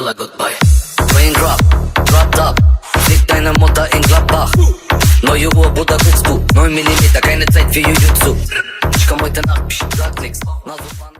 Talagot boy. Raindrop, drop top. Liegt deine Mutter in Gladbach. Neue Uhr, Bruder, guckst du. 9 mm, keine Zeit für Jujutsu. Ich komm heute Nacht, psch, sag nix. Na so wann.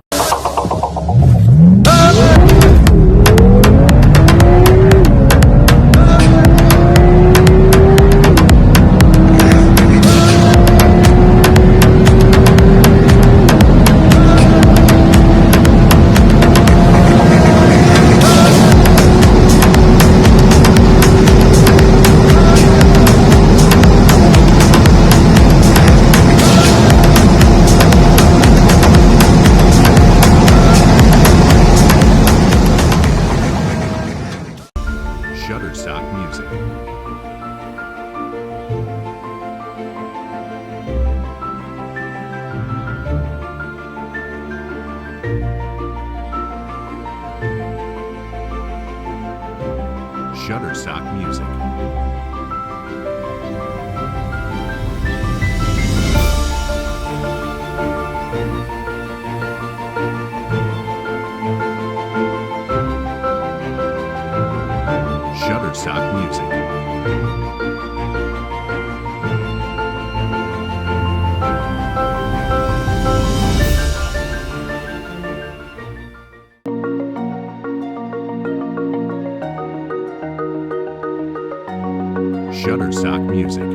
Shutterstock Music. Shutterstock Music. Shutterstock Music. Shutterstock Music.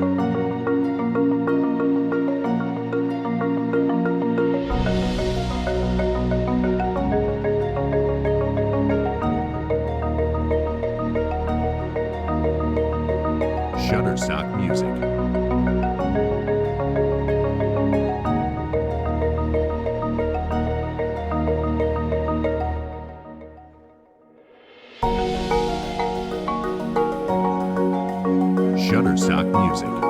Shutterstock Music. Shutterstock Music.